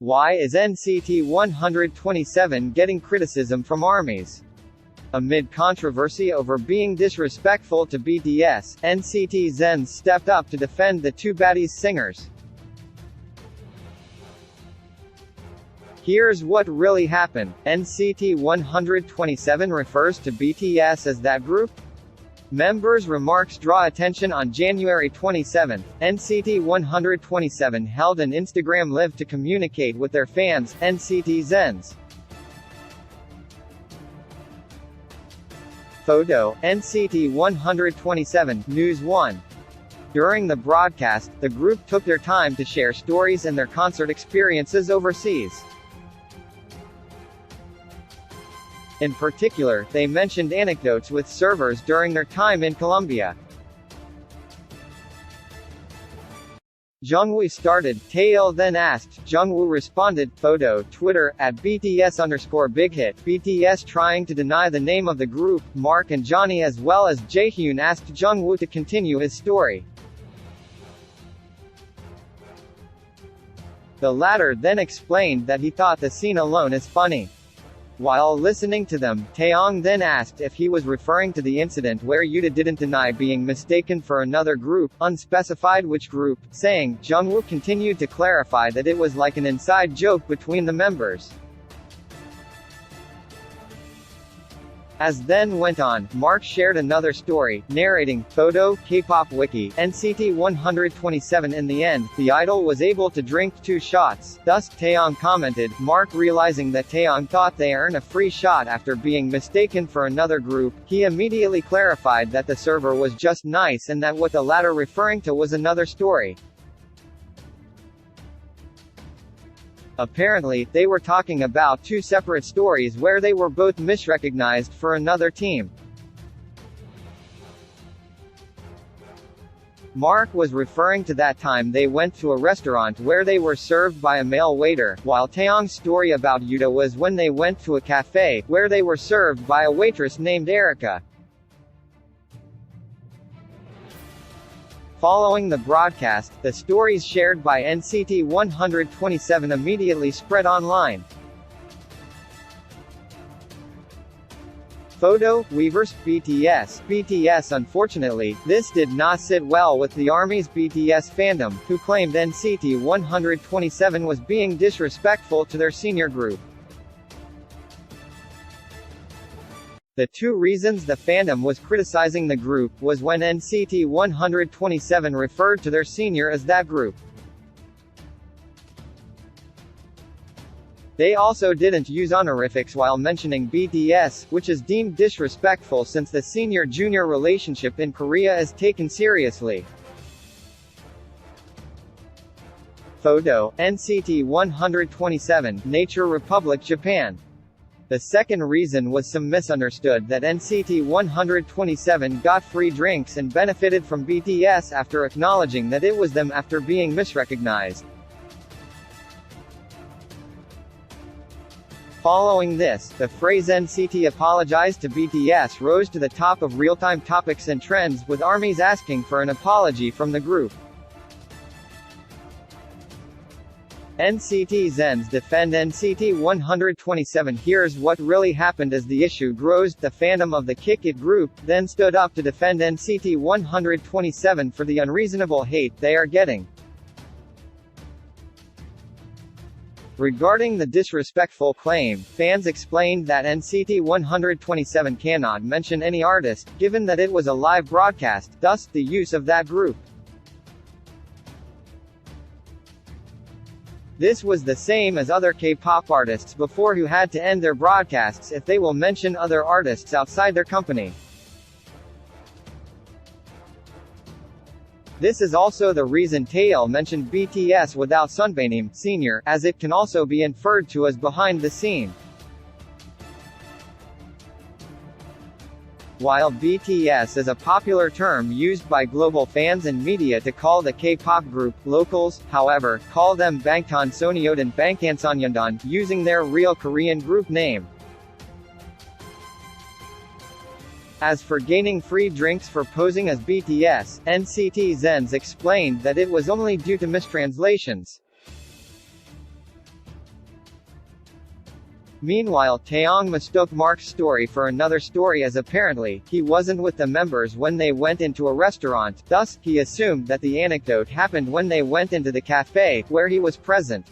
Why is NCT 127 getting criticism from ARMYs? Amid controversy over being disrespectful to BTS, NCT Zen stepped up to defend the two baddies singers. Here's what really happened. NCT 127 refers to BTS as that group? Members' remarks draw attention. On January 27, NCT 127 held an Instagram Live to communicate with their fans, NCT Zens. Photo, NCT 127, News 1. During the broadcast, the group took their time to share stories and their concert experiences overseas. In particular, they mentioned anecdotes with servers during their time in Colombia. Jungwoo started, Taeil then asked, Jungwoo responded. Photo, Twitter, @BTS_BigHit. BTS trying to deny the name of the group. Mark and Johnny as well as Jaehyun asked Jungwoo to continue his story. The latter then explained that he thought the scene alone is funny. While listening to them, Taeyong then asked if he was referring to the incident where Yuta didn't deny being mistaken for another group, unspecified which group, saying, Jungwoo continued to clarify that it was like an inside joke between the members. As then went on, Mark shared another story, narrating, photo, K-pop wiki, NCT 127 In the end, the idol was able to drink 2 shots, thus, Taeyong commented. Mark realizing that Taeyong thought they earned a free shot after being mistaken for another group, he immediately clarified that the server was just nice and that what the latter referring to was another story. Apparently, they were talking about 2 separate stories where they were both misrecognized for another team. Mark was referring to that time they went to a restaurant where they were served by a male waiter, while Taeyong's story about Yuta was when they went to a cafe, where they were served by a waitress named Erica. Following the broadcast, the stories shared by NCT 127 immediately spread online. Photo, Weverse, BTS. Unfortunately, this did not sit well with the ARMY's BTS fandom, who claimed NCT 127 was being disrespectful to their senior group. The 2 reasons the fandom was criticizing the group was when NCT 127 referred to their senior as that group. They also didn't use honorifics while mentioning BTS, which is deemed disrespectful since the senior-junior relationship in Korea is taken seriously. Photo, NCT 127, Nature Republic Japan. The second reason was some misunderstood that NCT 127 got free drinks and benefited from BTS after acknowledging that it was them after being misrecognized. Following this, the phrase NCT apologized to BTS rose to the top of real-time topics and trends, with ARMYs asking for an apology from the group. NCT Zens defend NCT 127. Here's what really happened as the issue grows. The fandom of the Kick It group then stood up to defend NCT 127 for the unreasonable hate they are getting. Regarding the disrespectful claim, fans explained that NCT 127 cannot mention any artist, given that it was a live broadcast, thus, the use of that group. This was the same as other K-pop artists before who had to end their broadcasts if they will mention other artists outside their company. This is also the reason Taeil mentioned BTS without Sunbaenim, Sr., as it can also be inferred to as behind the scene. While BTS is a popular term used by global fans and media to call the K-pop group, locals, however, call them Bangtan Sonyeondan Bangtansonyeondan, using their real Korean group name. As for gaining free drinks for posing as BTS, NCT Zens explained that it was only due to mistranslations. Meanwhile, Taeyong mistook Mark's story for another story as apparently, he wasn't with the members when they went into a restaurant, thus, he assumed that the anecdote happened when they went into the cafe, where he was present.